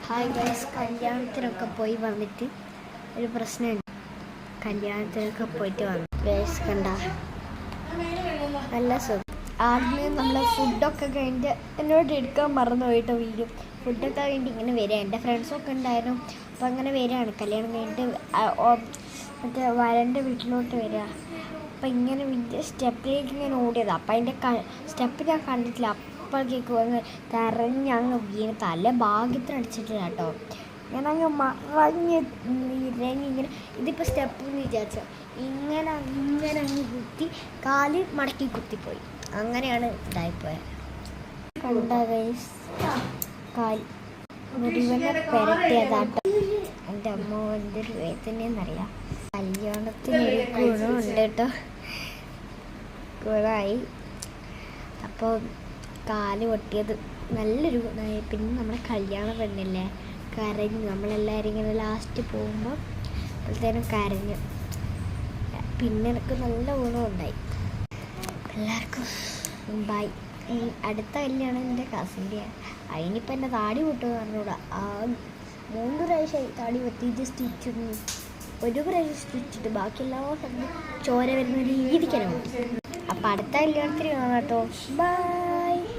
Hi guys, കല്യാണത്തിനൊക്കെ പോയി വന്നിട്ട് ഒരു പ്രശ്നമുണ്ട്. കല്യാണത്തിനൊക്കെ പോയിട്ട് വന്നു ഗൈസ്, കണ്ട നല്ല സുഖം. ആദ്യമേ നമ്മൾ ഫുഡൊക്കെ കഴിഞ്ഞിട്ട് എന്നോട് എടുക്കാൻ മറന്നു പോയിട്ട് വീഡിയോ ഫുഡൊക്കെ കഴിഞ്ഞിട്ട് ഇങ്ങനെ വരിക. എൻ്റെ ഫ്രണ്ട്സൊക്കെ ഉണ്ടായിരുന്നു. അപ്പോൾ അങ്ങനെ വരികയാണ്. കല്യാണം കഴിഞ്ഞിട്ട് മറ്റേ വരൻ്റെ വീട്ടിലോട്ട് വരിക. അപ്പം ഇങ്ങനെ സ്റ്റെപ്പിലേക്ക് ഇങ്ങനെ ഓടിയത്. അപ്പം അതിൻ്റെ സ്റ്റെപ്പ് ഞാൻ കണ്ടിട്ടില്ല. അപ്പോഴേക്കും അങ്ങ് കരഞ്ഞ് അങ്ങ് വീണ് തല ഭാഗ്യത്തിന് അടിച്ചിട്ടില്ല കേട്ടോ. ഞാനങ്ങ് മറഞ്ഞ് ഇങ്ങനെ ഇതിപ്പോൾ സ്റ്റെപ്പ് എന്ന് വിചാരിച്ച ഇങ്ങനെ അങ്ങ് കുത്തി കാല് മടക്കി കുത്തിപ്പോയി. അങ്ങനെയാണ് ഇതായിപ്പോയത്. കണ്ട ഗൈസ്, കാൽ മുഴുവനെ പെരട്ടിയതാട്ടോ. എൻ്റെ അമ്മ എന്തൊരു വേദനയെന്നറിയാം. കല്യാണത്തിനൊരു ഗുണമുണ്ട് കേട്ടോ, ഗുണമായി. അപ്പോൾ കാല് പൊട്ടിയത് നല്ലൊരു ഗുണമായി. പിന്നെ നമ്മുടെ കല്യാണ പെണ്ണല്ലേ കരഞ്ഞു. നമ്മളെല്ലാവരും ഇങ്ങനെ ലാസ്റ്റ് പോകുമ്പോൾ അപ്പോഴത്തേനും കരഞ്ഞു. പിന്നെ എനിക്ക് നല്ല ഗുണമുണ്ടായി. എല്ലാവർക്കും ബൈ. അടുത്ത കല്യാണം എൻ്റെ കസിൻ്റെയാണ്. അതിനിപ്പോൾ എൻ്റെ താടി പൊട്ടുമെന്ന് പറഞ്ഞുകൂടാ. 3 പ്രാവശ്യമായി താടി പൊത്തിയിട്ട് സ്റ്റിച്ചൊന്നും. ഒരു പ്രാവശ്യം സ്റ്റിച്ചിട്ട് ബാക്കി എല്ലാ സമയത്തും ചോര വരുന്ന രീതിക്കാണ് പൊട്ടി. അപ്പം അടുത്ത കല്യാണത്തിന് കാണാം കേട്ടോ. ബൈ.